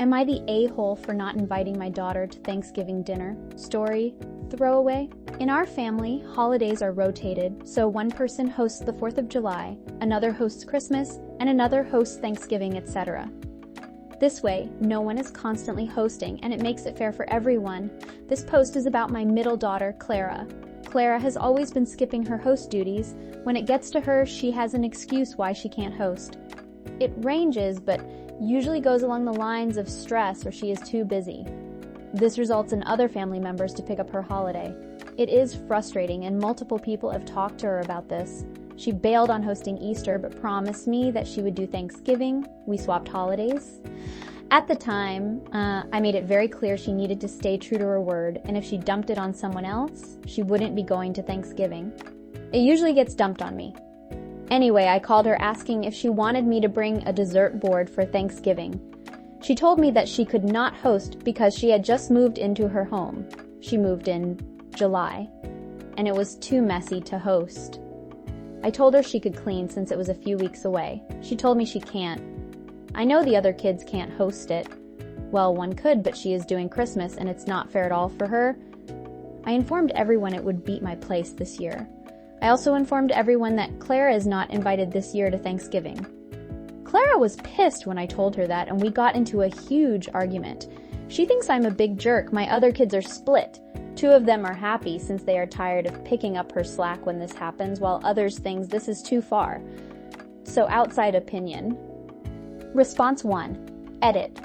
Am I the a-hole for not inviting my daughter to Thanksgiving dinner? Story, throwaway. In our family, holidays are rotated, so one person hosts the 4th of July, another hosts Christmas, and another hosts Thanksgiving, etc. This way, no one is constantly hosting, and it makes it fair for everyone. This post is about my middle daughter, Clara. Clara has always been skipping her host duties. When it gets to her, she has an excuse why she can't host. It ranges, but usually goes along the lines of stress or she is too busy. This results in other family members to pick up her holiday. It is frustrating, and multiple people have talked to her about this. She bailed on hosting Easter, but promised me that she would do Thanksgiving. We swapped holidays. At the time, I made it very clear she needed to stay true to her word, and if she dumped it on someone else, she wouldn't be going to Thanksgiving. It usually gets dumped on me. Anyway, I called her asking if she wanted me to bring a dessert board for Thanksgiving. She told me that she could not host because she had just moved into her home. She moved in July, and it was too messy to host. I told her she could clean since it was a few weeks away. She told me she can't. I know the other kids can't host it. Well, one could, but she is doing Christmas and it's not fair at all for her. I informed everyone it would beat my place this year. I also informed everyone that Clara is not invited this year to Thanksgiving. Clara was pissed when I told her that, and we got into a huge argument. She thinks I'm a big jerk. My other kids are split. 2 of them are happy since they are tired of picking up her slack when this happens, while others think this is too far. So outside opinion. Response 1. Edit.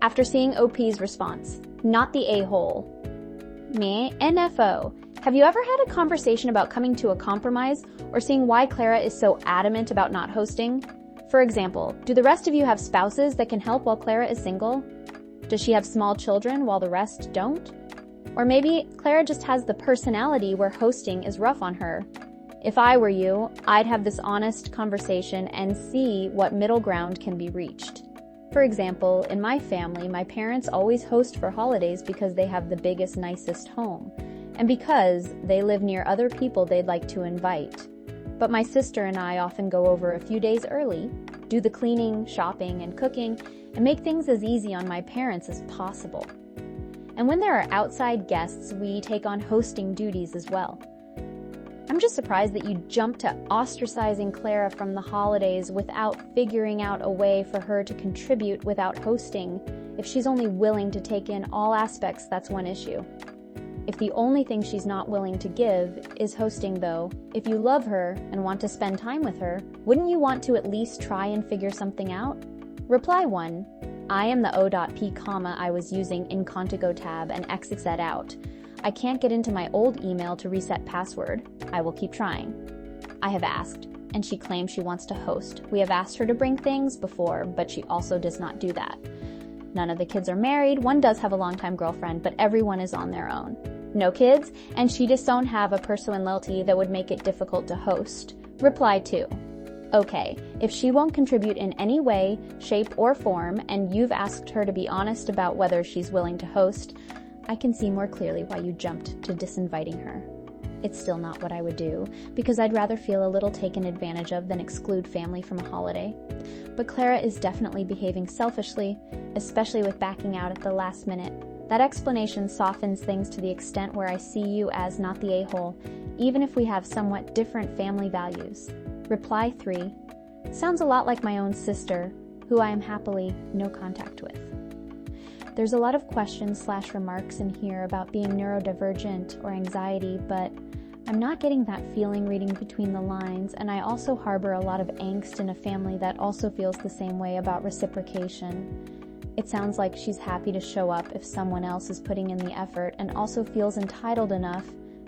After seeing OP's response. Not the a-hole. Me, NFO. Have you ever had a conversation about coming to a compromise or seeing why Clara is so adamant about not hosting? For example, do the rest of you have spouses that can help while Clara is single? Does she have small children while the rest don't? Or maybe Clara just has the personality where hosting is rough on her. If I were you, I'd have this honest conversation and see what middle ground can be reached. For example, in my family, my parents always host for holidays because they have the biggest, nicest home, and because they live near other people they'd like to invite. But my sister and I often go over a few days early, do the cleaning, shopping, and cooking, and make things as easy on my parents as possible. And when there are outside guests, we take on hosting duties as well. I'm just surprised that you jumped to ostracizing Clara from the holidays without figuring out a way for her to contribute without hosting. If she's only willing to take in all aspects, that's one issue. If the only thing she's not willing to give is hosting, though, if you love her and want to spend time with her, wouldn't you want to at least try and figure something out? Reply 1. I am the O.P comma I was using in Contigo tab and exit out. I can't get into my old email to reset password. I will keep trying. I have asked, and she claims she wants to host. We have asked her to bring things before, but she also does not do that. None of the kids are married. One does have a longtime girlfriend, but everyone is on their own. No kids, and she just don't have a personality that would make it difficult to host. Reply 2. Okay, if she won't contribute in any way, shape, or form, and you've asked her to be honest about whether she's willing to host, I can see more clearly why you jumped to disinviting her. It's still not what I would do, because I'd rather feel a little taken advantage of than exclude family from a holiday. But Clara is definitely behaving selfishly, especially with backing out at the last minute. That explanation softens things to the extent where I see you as not the a-hole, even if we have somewhat different family values. Reply 3. Sounds a lot like my own sister, who I am happily no contact with. There's a lot of questions/remarks in here about being neurodivergent or anxiety, but I'm not getting that feeling reading between the lines, and I also harbor a lot of angst in a family that also feels the same way about reciprocation. It sounds like she's happy to show up if someone else is putting in the effort and also feels entitled enough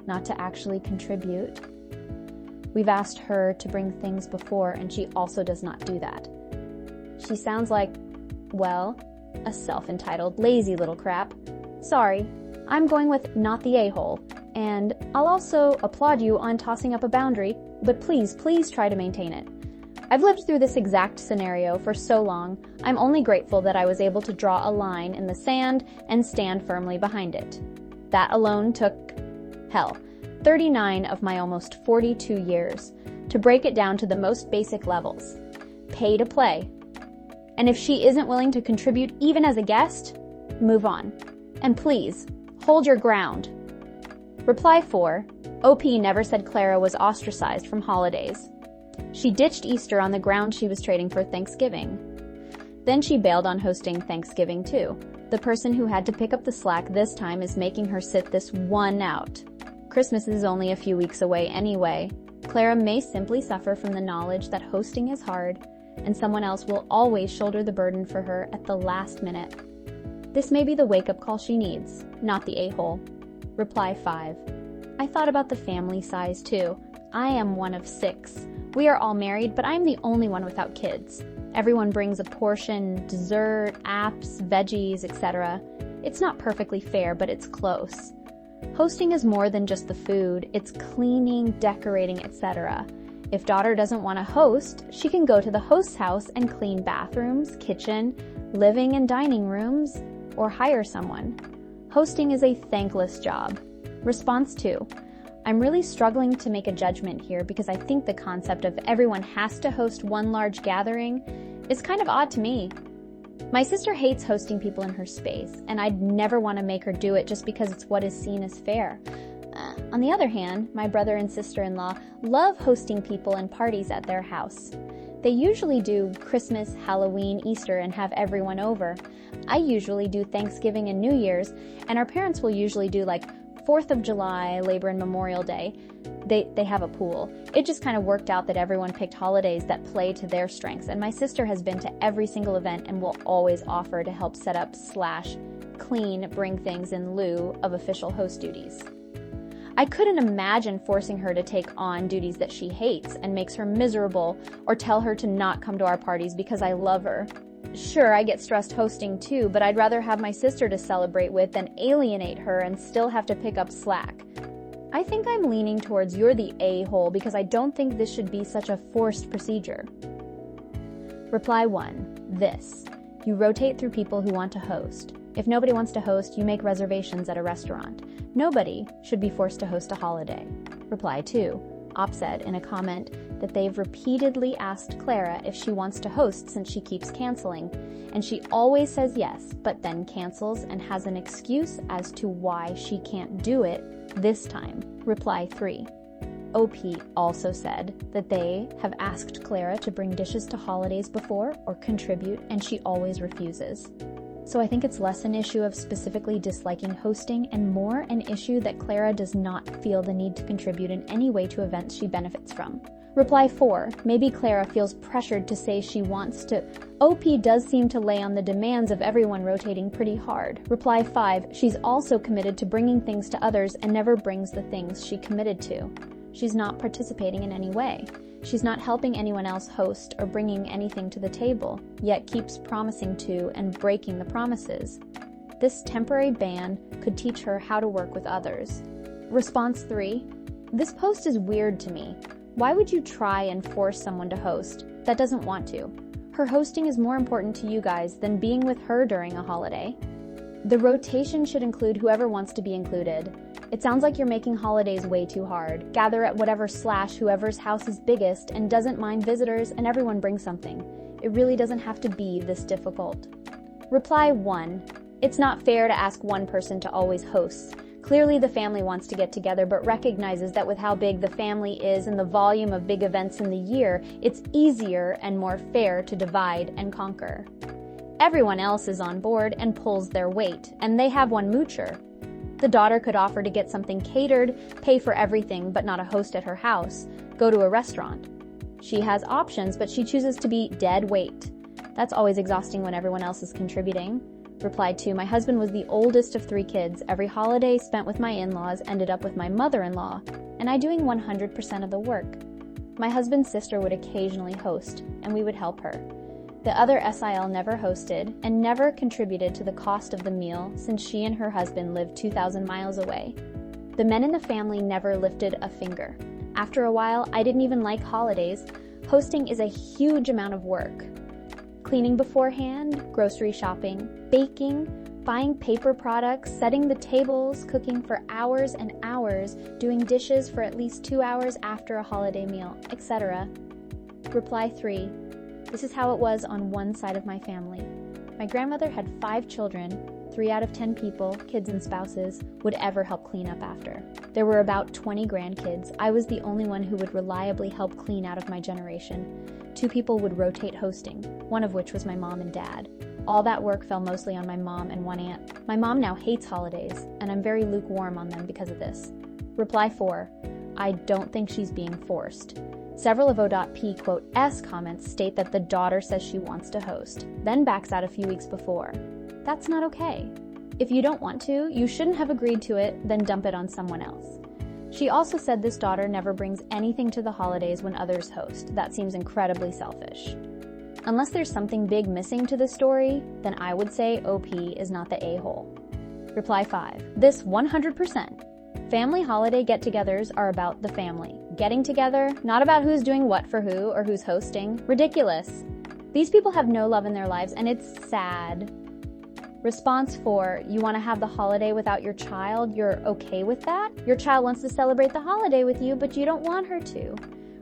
not to actually contribute. We've asked her to bring things before, and she also does not do that. She sounds like, well, a self-entitled, lazy little crap. Sorry, I'm going with not the a-hole, and I'll also applaud you on tossing up a boundary, but please try to maintain it. I've lived through this exact scenario for so long, I'm only grateful that I was able to draw a line in the sand and stand firmly behind it. That alone took, 39 of my almost 42 years to break it down to the most basic levels. Pay to play. And if she isn't willing to contribute even as a guest, move on. And please, hold your ground. Reply 4. OP never said Clara was ostracized from holidays. She ditched Easter on the ground she was trading for Thanksgiving. Then she bailed on hosting Thanksgiving too. The person who had to pick up the slack this time is making her sit this one out. Christmas is only a few weeks away anyway. Clara may simply suffer from the knowledge that hosting is hard, and someone else will always shoulder the burden for her at the last minute. This may be the wake-up call she needs, not the a-hole. Reply 5. I thought about the family size too. I am one of 6. We are all married, but I'm the only one without kids. Everyone brings a portion, dessert, apps, veggies, etc. It's not perfectly fair, but it's close. Hosting is more than just the food. It's cleaning, decorating, etc. If daughter doesn't want to host, she can go to the host's house and clean bathrooms, kitchen, living and dining rooms, or hire someone. Hosting is a thankless job. Response 2. I'm really struggling to make a judgment here because I think the concept of everyone has to host one large gathering is kind of odd to me. My sister hates hosting people in her space, and I'd never want to make her do it just because it's what is seen as fair. On the other hand, my brother and sister-in-law love hosting people and parties at their house. They usually do Christmas, Halloween, Easter, and have everyone over. I usually do Thanksgiving and New Year's, and our parents will usually do like 4th of July, Labor and Memorial Day. They have a pool. It just kind of worked out that everyone picked holidays that play to their strengths, and my sister has been to every single event and will always offer to help set up / clean, bring things in lieu of official host duties. I couldn't imagine forcing her to take on duties that she hates and makes her miserable, or tell her to not come to our parties because I love her. Sure, I get stressed hosting too, but I'd rather have my sister to celebrate with than alienate her and still have to pick up slack. I think I'm leaning towards you're the a-hole because I don't think this should be such a forced procedure. Reply 1. This. You rotate through people who want to host. If nobody wants to host, you make reservations at a restaurant. Nobody should be forced to host a holiday. Reply 2. Op said in a comment that they've repeatedly asked Clara if she wants to host since she keeps canceling, and she always says yes, but then cancels and has an excuse as to why she can't do it this time. Reply 3. OP also said that they have asked Clara to bring dishes to holidays before or contribute, and she always refuses. So I think it's less an issue of specifically disliking hosting and more an issue that Clara does not feel the need to contribute in any way to events she benefits from. Reply 4. Maybe Clara feels pressured to say she wants to. OP does seem to lay on the demands of everyone rotating pretty hard. Reply 5. She's also committed to bringing things to others and never brings the things she committed to. She's not participating in any way. She's not helping anyone else host or bringing anything to the table, yet keeps promising to and breaking the promises. This temporary ban could teach her how to work with others. Response 3. This post is weird to me. Why would you try and force someone to host that doesn't want to? Her hosting is more important to you guys than being with her during a holiday. The rotation should include whoever wants to be included. It sounds like you're making holidays way too hard. Gather at whatever / whoever's house is biggest and doesn't mind visitors, and everyone brings something. It really doesn't have to be this difficult. Reply 1. It's not fair to ask one person to always host. Clearly the family wants to get together, but recognizes that with how big the family is and the volume of big events in the year, it's easier and more fair to divide and conquer. Everyone else is on board and pulls their weight, and they have one moocher. The daughter could offer to get something catered, pay for everything but not a host at her house, go to a restaurant. She has options, but she chooses to be dead weight. That's always exhausting when everyone else is contributing. Reply 2. My husband was the oldest of 3 kids. Every holiday spent with my in-laws ended up with my mother-in-law, and I doing 100% of the work. My husband's sister would occasionally host, and we would help her. The other SIL never hosted and never contributed to the cost of the meal since she and her husband lived 2,000 miles away. The men in the family never lifted a finger. After a while, I didn't even like holidays. Hosting is a huge amount of work. Cleaning beforehand, grocery shopping, baking, buying paper products, setting the tables, cooking for hours and hours, doing dishes for at least 2 hours after a holiday meal, etc. Reply 3. This is how it was on one side of my family. My grandmother had 5 children. 3 out of 10 people, kids and spouses, would ever help clean up after. There were about 20 grandkids. I was the only one who would reliably help clean out of my generation. 2 people would rotate hosting, one of which was my mom and dad. All that work fell mostly on my mom and 1 aunt. My mom now hates holidays, and I'm very lukewarm on them because of this. Reply 4. I don't think she's being forced. Several of O.P. S comments state that the daughter says she wants to host, then backs out a few weeks before. That's not okay. If you don't want to, you shouldn't have agreed to it, then dump it on someone else. She also said this daughter never brings anything to the holidays when others host. That seems incredibly selfish. Unless there's something big missing to the story, then I would say OP is not the a-hole. Reply 5. This 100%. Family holiday get-togethers are about the family. Getting together, not about who's doing what for who or who's hosting. Ridiculous. These people have no love in their lives, and it's sad. Response 4, you want to have the holiday without your child? You're okay with that? Your child wants to celebrate the holiday with you, but you don't want her to.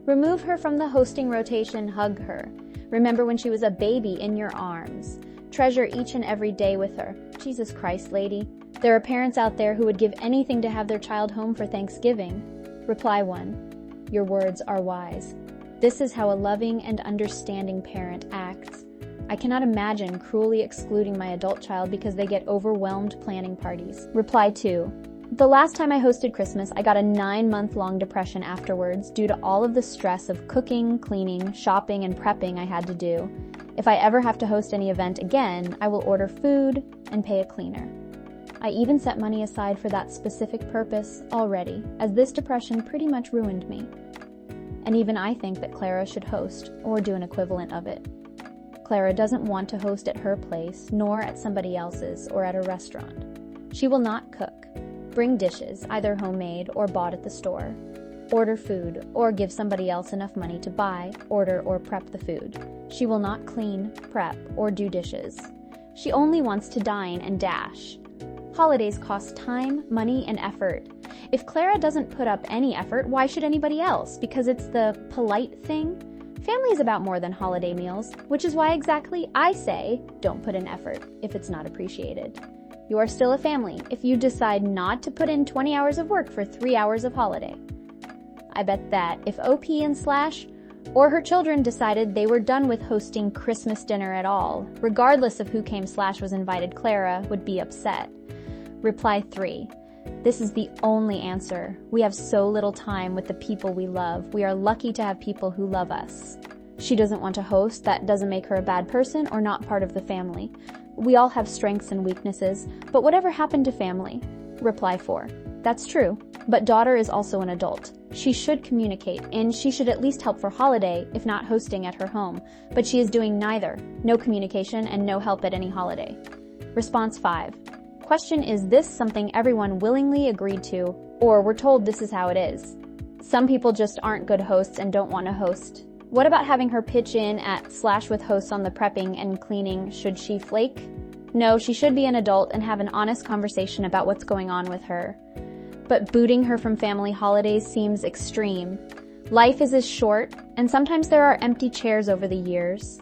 Remove her from the hosting rotation, hug her. Remember when she was a baby in your arms. Treasure each and every day with her. Jesus Christ, lady. There are parents out there who would give anything to have their child home for Thanksgiving. Reply 1, your words are wise. This is how a loving and understanding parent acts. I cannot imagine cruelly excluding my adult child because they get overwhelmed planning parties. Reply 2. The last time I hosted Christmas, I got a 9-month-long depression afterwards due to all of the stress of cooking, cleaning, shopping, and prepping I had to do. If I ever have to host any event again, I will order food and pay a cleaner. I even set money aside for that specific purpose already, as this depression pretty much ruined me. And even I think that Clara should host, or do an equivalent of it. Clara doesn't want to host at her place, nor at somebody else's or at a restaurant. She will not cook, bring dishes, either homemade or bought at the store, order food, or give somebody else enough money to buy, order, or prep the food. She will not clean, prep, or do dishes. She only wants to dine and dash. Holidays cost time, money, and effort. If Clara doesn't put up any effort, why should anybody else? Because it's the polite thing? Family is about more than holiday meals, which is why exactly I say don't put in effort if it's not appreciated. You are still a family if you decide not to put in 20 hours of work for 3 hours of holiday. I bet that if OP and Slash or her children decided they were done with hosting Christmas dinner at all, regardless of who came Slash was invited, Clara would be upset. Reply 3. This is the only answer. We have so little time with the people we love. We are lucky to have people who love us. She doesn't want to host. That doesn't make her a bad person or not part of the family. We all have strengths and weaknesses, but whatever happened to family? Reply 4. That's true, but daughter is also an adult. She should communicate, and she should at least help for holiday, if not hosting at her home. But she is doing neither. No communication and no help at any holiday. Response 5. Question, is this something everyone willingly agreed to, or we're told this is how it is? Some people just aren't good hosts and don't want to host. What about having her pitch in at Slash with hosts on the prepping and cleaning? Should she flake? No, she should be an adult and have an honest conversation about what's going on with her. But booting her from family holidays seems extreme. Life is as short, and sometimes there are empty chairs over the years.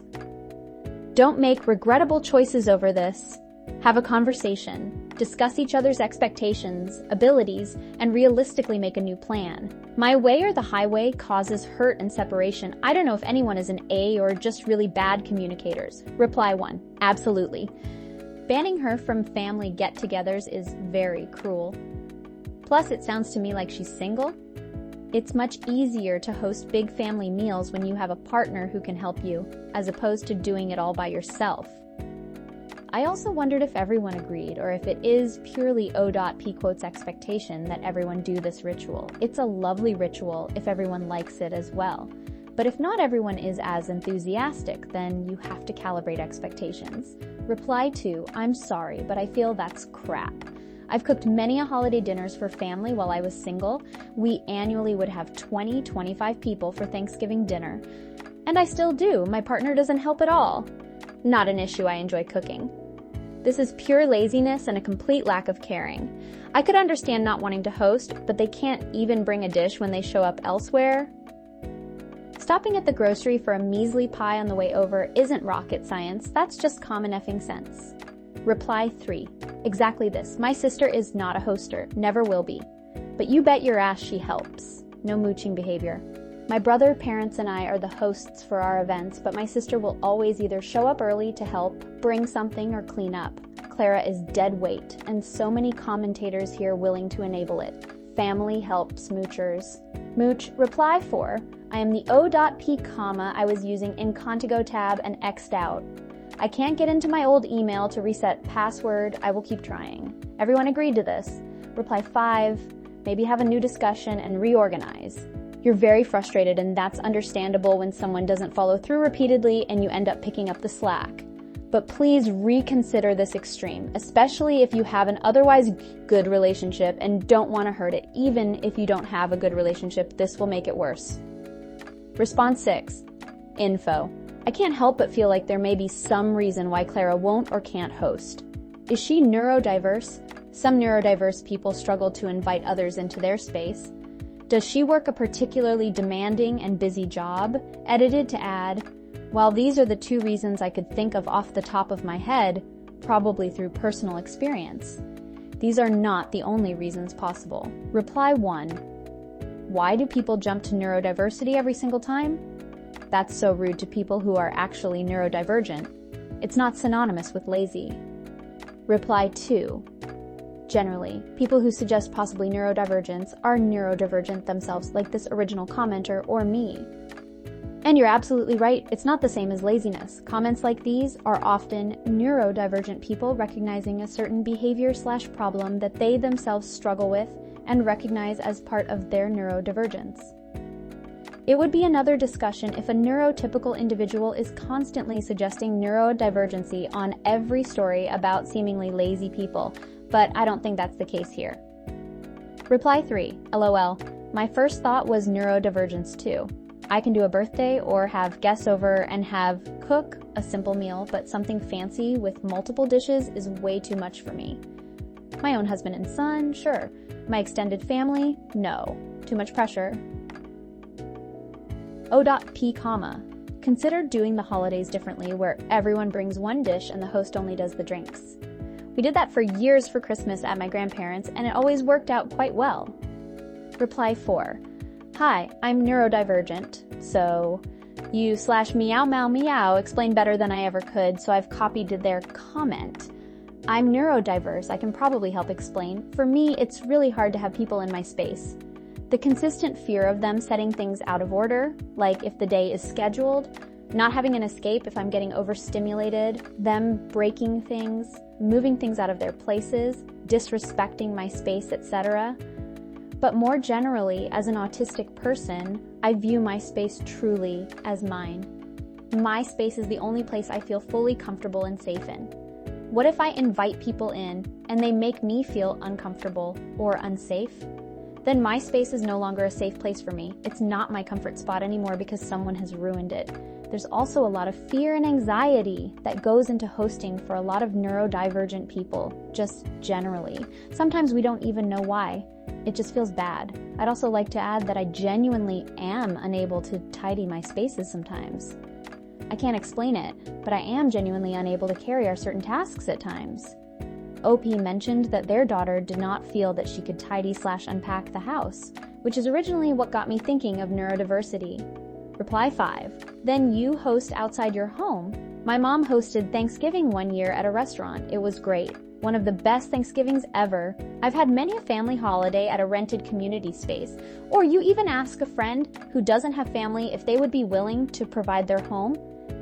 Don't make regrettable choices over this. Have a conversation, discuss each other's expectations, abilities, and realistically make a new plan. My way or the highway causes hurt and separation. I don't know if anyone is an A or just really bad communicators. Reply 1. Absolutely. Banning her from family get-togethers is very cruel. Plus, it sounds to me like she's single. It's much easier to host big family meals when you have a partner who can help you, as opposed to doing it all by yourself. I also wondered if everyone agreed, or if it is purely O.P. expectation that everyone do this ritual. It's a lovely ritual if everyone likes it as well. But if not everyone is as enthusiastic, then you have to calibrate expectations. Reply 2, I'm sorry, but I feel that's crap. I've cooked many a holiday dinners for family while I was single. We annually would have 20-25 people for Thanksgiving dinner. And I still do. My partner doesn't help at all. Not an issue, I enjoy cooking. This is pure laziness and a complete lack of caring. I could understand not wanting to host, but they can't even bring a dish when they show up elsewhere. Stopping at the grocery for a measly pie on the way over isn't rocket science, that's just common effing sense. Reply 3. Exactly this. My sister is not a hoster, never will be. But you bet your ass she helps. No mooching behavior. My brother, parents, and I are the hosts for our events, but my sister will always either show up early to help, bring something, or clean up. Clara is dead weight, and so many commentators here willing to enable it. Family helps moochers. Mooch. Reply 4. I am the O.P comma I was using in Contigo tab and X'd out. I can't get into my old email to reset password. I will keep trying. Everyone agreed to this. Reply 5. Maybe have a new discussion and reorganize. You're very frustrated, and that's understandable when someone doesn't follow through repeatedly and you end up picking up the slack. But please reconsider this extreme, especially if you have an otherwise good relationship and don't want to hurt it. Even if you don't have a good relationship, this will make it worse. Response 6. Info. I can't help but feel like there may be some reason why Clara won't or can't host. Is she neurodiverse? Some neurodiverse people struggle to invite others into their space. Does she work a particularly demanding and busy job? Edited to add, while these are the 2 reasons I could think of off the top of my head, probably through personal experience, these are not the only reasons possible. Reply 1. Why do people jump to neurodiversity every single time? That's so rude to people who are actually neurodivergent. It's not synonymous with lazy. Reply 2. Generally, people who suggest possibly neurodivergence are neurodivergent themselves, like this original commenter or me. And you're absolutely right, it's not the same as laziness. Comments like these are often neurodivergent people recognizing a certain behavior/problem that they themselves struggle with and recognize as part of their neurodivergence. It would be another discussion if a neurotypical individual is constantly suggesting neurodivergency on every story about seemingly lazy people, but I don't think that's the case here. Reply 3. LOL. My first thought was neurodivergence too. I can do a birthday or have guests over and cook a simple meal, but something fancy with multiple dishes is way too much for me. My own husband and son, sure. My extended family, no. Too much pressure. O.P comma. Consider doing the holidays differently where everyone brings one dish and the host only does the drinks. We did that for years for Christmas at my grandparents, and it always worked out quite well. Reply 4. Hi, I'm neurodivergent, so you/meow meow meow explain better than I ever could, so I've copied their comment. I'm neurodiverse, I can probably help explain. For me, it's really hard to have people in my space. The consistent fear of them setting things out of order, like if the day is scheduled, not having an escape if I'm getting overstimulated, them breaking things, moving things out of their places, disrespecting my space, etc. But more generally, as an autistic person, I view my space truly as mine. My space is the only place I feel fully comfortable and safe in. What if I invite people in and they make me feel uncomfortable or unsafe? Then my space is no longer a safe place for me. It's not my comfort spot anymore because someone has ruined it. There's also a lot of fear and anxiety that goes into hosting for a lot of neurodivergent people, just generally. Sometimes we don't even know why. It just feels bad. I'd also like to add that I genuinely am unable to tidy my spaces sometimes. I can't explain it, but I am genuinely unable to carry out certain tasks at times. OP mentioned that their daughter did not feel that she could tidy/unpack the house, which is originally what got me thinking of neurodiversity. Reply 5. Then you host outside your home. My mom hosted Thanksgiving one year at a restaurant. It was great. One of the best Thanksgivings ever. I've had many a family holiday at a rented community space. Or you even ask a friend who doesn't have family if they would be willing to provide their home.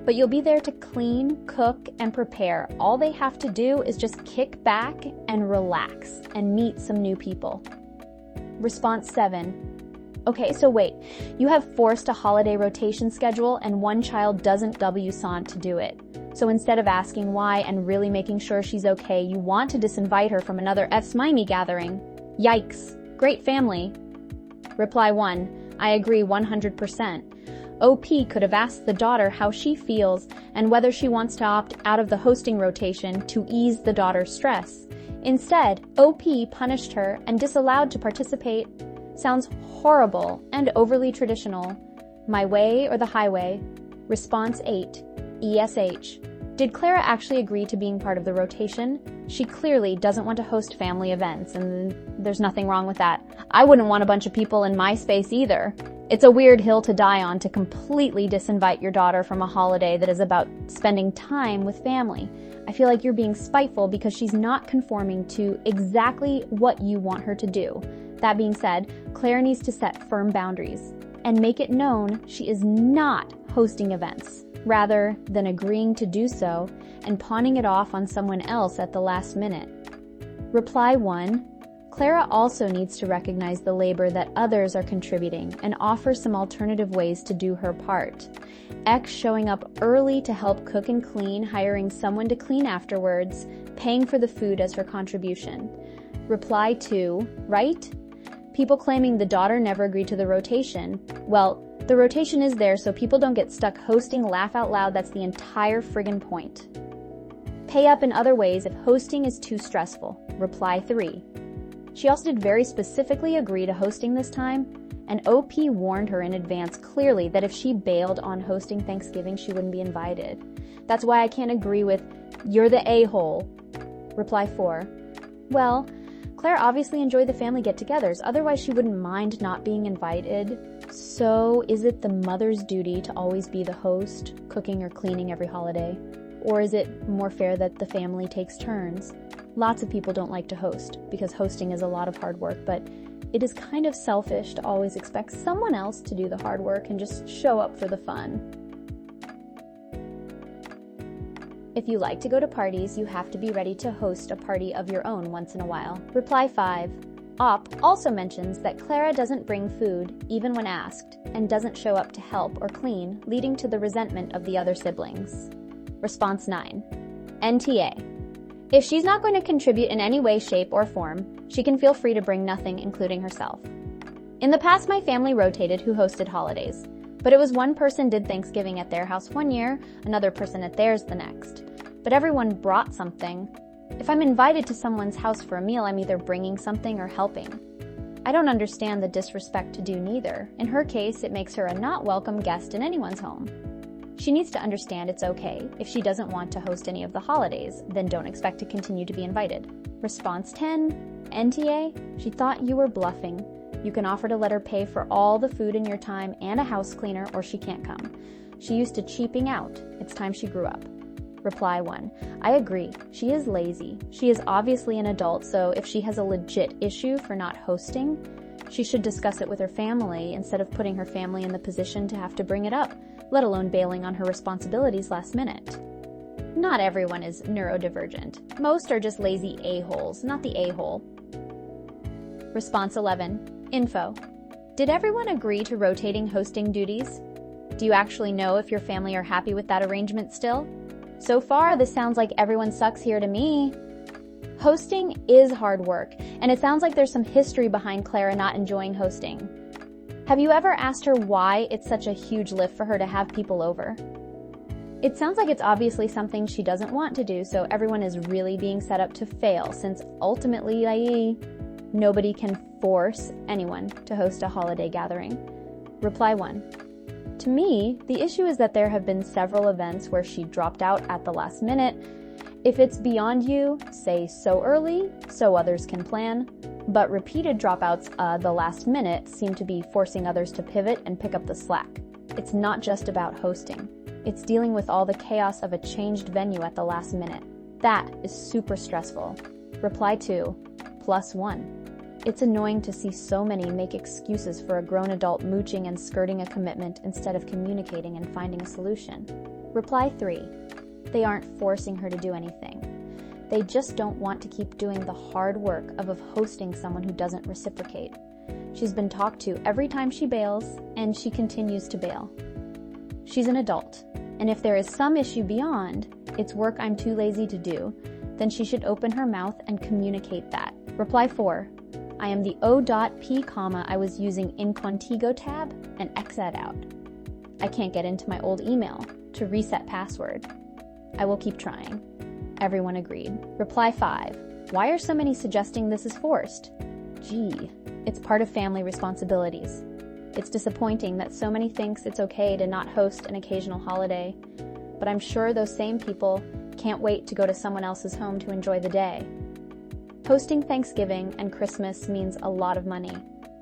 But you'll be there to clean, cook, and prepare. All they have to do is just kick back and relax and meet some new people. Response 7. Okay, so wait. You have forced a holiday rotation schedule and one child doesn't WSON to do it. So instead of asking why and really making sure she's okay, you want to disinvite her from another F-Smimey gathering. Yikes. Great family. Reply 1. I agree 100%. OP could have asked the daughter how she feels and whether she wants to opt out of the hosting rotation to ease the daughter's stress. Instead, OP punished her and disallowed to participate. Sounds horrible and overly traditional, My way or the highway? Response 8. ESH. Did Clara actually agree to being part of the rotation? She clearly doesn't want to host family events, and there's nothing wrong with that. I wouldn't want a bunch of people in my space either. It's a weird hill to die on to completely disinvite your daughter from a holiday that is about spending time with family. I feel like you're being spiteful because she's not conforming to exactly what you want her to do. That being said, Claire needs to set firm boundaries and make it known she is not hosting events, rather than agreeing to do so and pawning it off on someone else at the last minute. Reply 1. Clara also needs to recognize the labor that others are contributing and offer some alternative ways to do her part. X showing up early to help cook and clean, hiring someone to clean afterwards, paying for the food as her contribution. Reply 2. Right? People claiming the daughter never agreed to the rotation. Well, the rotation is there so people don't get stuck hosting laugh out loud. That's the entire friggin' point. Pay up in other ways if hosting is too stressful. Reply 3. She also did very specifically agree to hosting this time, and OP warned her in advance clearly that if she bailed on hosting Thanksgiving, she wouldn't be invited. That's why I can't agree with, "You're the a-hole." Reply 4. Well, Claire obviously enjoyed the family get-togethers, otherwise she wouldn't mind not being invited. So is it the mother's duty to always be the host, cooking or cleaning every holiday? Or is it more fair that the family takes turns? Lots of people don't like to host because hosting is a lot of hard work, but it is kind of selfish to always expect someone else to do the hard work and just show up for the fun. If you like to go to parties, you have to be ready to host a party of your own once in a while. Reply 5. Op also mentions that Clara doesn't bring food, even when asked, and doesn't show up to help or clean, leading to the resentment of the other siblings. Response 9. NTA. If she's not going to contribute in any way, shape, or form, she can feel free to bring nothing, including herself. In the past, my family rotated who hosted holidays, but it was one person did Thanksgiving at their house one year, another person at theirs the next. But everyone brought something. If I'm invited to someone's house for a meal, I'm either bringing something or helping. I don't understand the disrespect to do neither. In her case, it makes her a not welcome guest in anyone's home. She needs to understand it's okay. If she doesn't want to host any of the holidays, then don't expect to continue to be invited. Response 10. NTA, she thought you were bluffing. You can offer to let her pay for all the food in your time and a house cleaner, or she can't come. She used to cheaping out. It's time she grew up. Reply 1. I agree. She is lazy. She is obviously an adult, so if she has a legit issue for not hosting, she should discuss it with her family instead of putting her family in the position to have to bring it up, let alone bailing on her responsibilities last minute. Not everyone is neurodivergent. Most are just lazy a-holes, not the a-hole. Response 11. Info. Did everyone agree to rotating hosting duties? Do you actually know if your family are happy with that arrangement still? So far, this sounds like everyone sucks here to me. Hosting is hard work, and it sounds like there's some history behind Clara not enjoying hosting. Have you ever asked her why it's such a huge lift for her to have people over? It sounds like it's obviously something she doesn't want to do, so everyone is really being set up to fail, since ultimately, nobody can force anyone to host a holiday gathering. Reply 1. To me, the issue is that there have been several events where she dropped out at the last minute. If it's beyond you, say so early so others can plan. But repeated dropouts the last minute seem to be forcing others to pivot and pick up the slack. It's not just about hosting. It's dealing with all the chaos of a changed venue at the last minute. That is super stressful. Reply 2. +1. It's annoying to see so many make excuses for a grown adult mooching and skirting a commitment instead of communicating and finding a solution. Reply 3. They aren't forcing her to do anything. They just don't want to keep doing the hard work of hosting someone who doesn't reciprocate. She's been talked to every time she bails, and she continues to bail. She's an adult, and if there is some issue beyond, it's work I'm too lazy to do, then she should open her mouth and communicate that. Reply 4. I am the O.P, I was using in Contigo tab and X that out. I can't get into my old email to reset password. I will keep trying. Everyone agreed. Reply 5. Why are so many suggesting this is forced? Gee, it's part of family responsibilities. It's disappointing that so many thinks it's okay to not host an occasional holiday, but I'm sure those same people can't wait to go to someone else's home to enjoy the day. Hosting Thanksgiving and Christmas means a lot of money.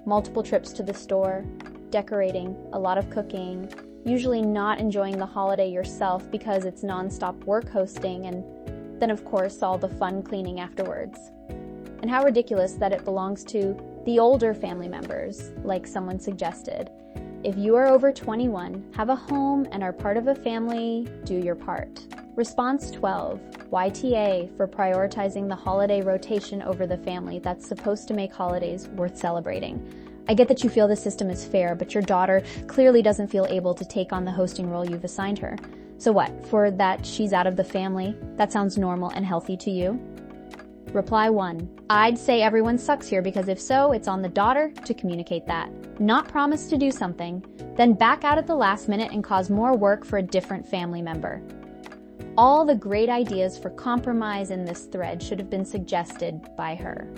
Multiple trips to the store, decorating, a lot of cooking, usually not enjoying the holiday yourself because it's non-stop work hosting, and then of course all the fun cleaning afterwards. And how ridiculous that it belongs to the older family members, like someone suggested. If you are over 21, have a home, and are part of a family, do your part. Response 12, YTA for prioritizing the holiday rotation over the family that's supposed to make holidays worth celebrating. I get that you feel the system is fair, but your daughter clearly doesn't feel able to take on the hosting role you've assigned her. So what, for that she's out of the family? That sounds normal and healthy to you? Reply 1. I'd say everyone sucks here, because if so, it's on the daughter to communicate that. Not promise to do something, then back out at the last minute and cause more work for a different family member. All the great ideas for compromise in this thread should have been suggested by her.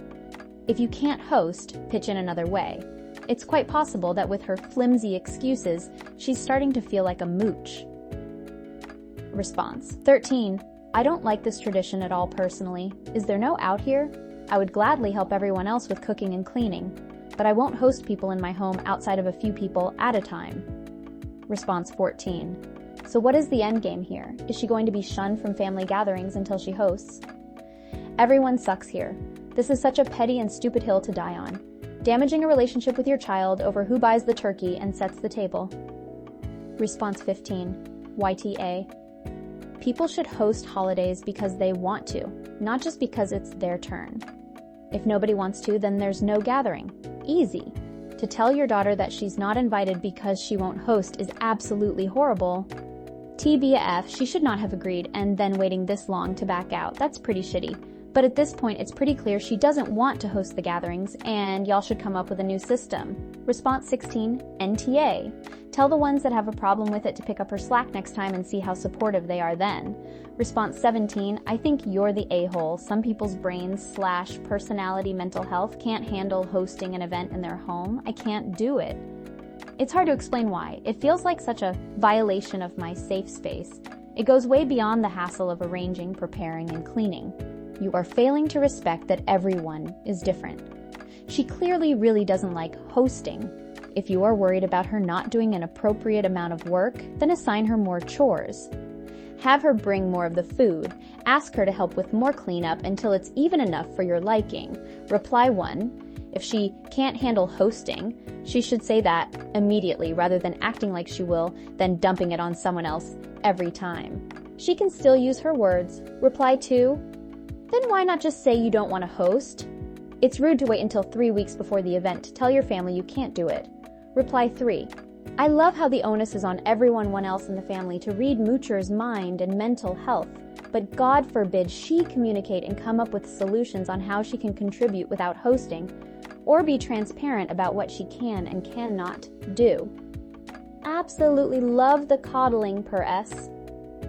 If you can't host, pitch in another way. It's quite possible that with her flimsy excuses, she's starting to feel like a mooch. Response 13. I don't like this tradition at all personally. Is there no out here? I would gladly help everyone else with cooking and cleaning, but I won't host people in my home outside of a few people at a time. Response 14. So what is the end game here? Is she going to be shunned from family gatherings until she hosts? Everyone sucks here. This is such a petty and stupid hill to die on. Damaging a relationship with your child over who buys the turkey and sets the table. Response 15. YTA. People should host holidays because they want to, not just because it's their turn. If nobody wants to, then there's no gathering. Easy. To tell your daughter that she's not invited because she won't host is absolutely horrible. TBF, she should not have agreed and then waiting this long to back out. That's pretty shitty. But at this point, it's pretty clear she doesn't want to host the gatherings, and y'all should come up with a new system. Response 16, NTA. Tell the ones that have a problem with it to pick up her slack next time and see how supportive they are then. Response 17, I think you're the a-hole. Some people's brains / personality mental health can't handle hosting an event in their home. I can't do it. It's hard to explain why. It feels like such a violation of my safe space. It goes way beyond the hassle of arranging, preparing, and cleaning. You are failing to respect that everyone is different. She clearly really doesn't like hosting. If you are worried about her not doing an appropriate amount of work, then assign her more chores. Have her bring more of the food. Ask her to help with more cleanup until it's even enough for your liking. Reply 1. If she can't handle hosting, she should say that immediately rather than acting like she will, then dumping it on someone else every time. She can still use her words. Reply 2. Then why not just say you don't want to host? It's rude to wait until 3 weeks before the event to tell your family you can't do it. Reply 3. I love how the onus is on everyone else in the family to read Moocher's mind and mental health, but God forbid she communicate and come up with solutions on how she can contribute without hosting, or be transparent about what she can and cannot do. Absolutely love the coddling per S.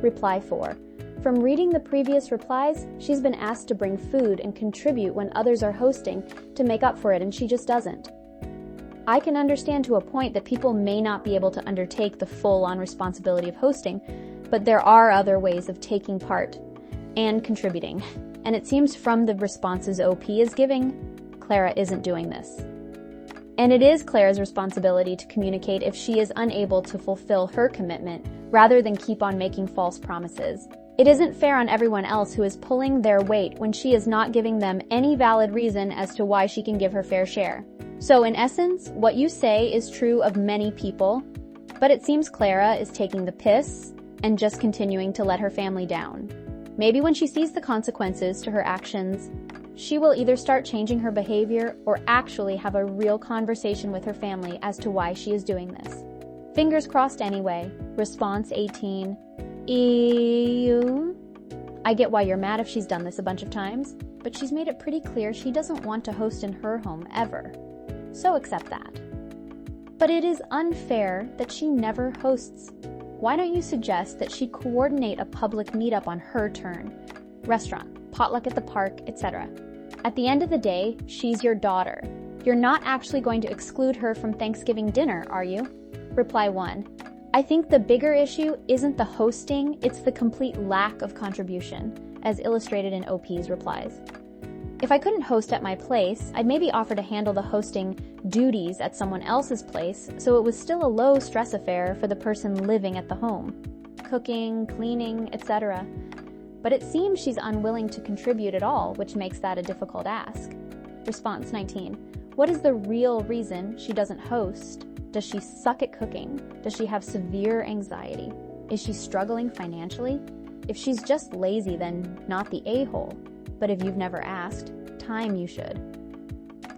Reply 4. From reading the previous replies, she's been asked to bring food and contribute when others are hosting to make up for it, and she just doesn't. I can understand to a point that people may not be able to undertake the full-on responsibility of hosting, but there are other ways of taking part and contributing. And it seems from the responses OP is giving, Clara isn't doing this. And it is Clara's responsibility to communicate if she is unable to fulfill her commitment, rather than keep on making false promises. It isn't fair on everyone else who is pulling their weight when she is not giving them any valid reason as to why she can give her fair share. So in essence, what you say is true of many people, but it seems Clara is taking the piss and just continuing to let her family down. Maybe when she sees the consequences to her actions, she will either start changing her behavior or actually have a real conversation with her family as to why she is doing this. Fingers crossed anyway. Response 18. Ew. I get why you're mad if she's done this a bunch of times, but she's made it pretty clear she doesn't want to host in her home ever. So accept that. But it is unfair that she never hosts. Why don't you suggest that she coordinate a public meetup on her turn? Restaurant, potluck at the park, etc. At the end of the day, she's your daughter. You're not actually going to exclude her from Thanksgiving dinner, are you? Reply 1. I think the bigger issue isn't the hosting, it's the complete lack of contribution, as illustrated in OP's replies. If I couldn't host at my place, I'd maybe offer to handle the hosting duties at someone else's place, so it was still a low-stress affair for the person living at the home. Cooking, cleaning, etc. But it seems she's unwilling to contribute at all, which makes that a difficult ask. Response 19. What is the real reason she doesn't host? Does she suck at cooking? Does she have severe anxiety? Is she struggling financially? If she's just lazy, then not the a-hole. But if you've never asked, time you should.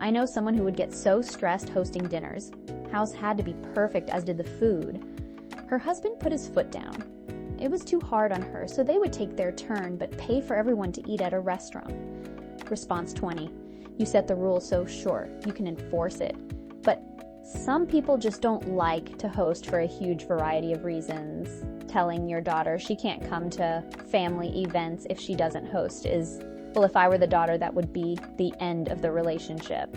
I know someone who would get so stressed hosting dinners. House had to be perfect, as did the food. Her husband put his foot down. It was too hard on her, so they would take their turn but pay for everyone to eat at a restaurant. Response 20. You set the rule so sure, you can enforce it. But some people just don't like to host for a huge variety of reasons. Telling your daughter she can't come to family events if she doesn't host is, well, if I were the daughter, that would be the end of the relationship.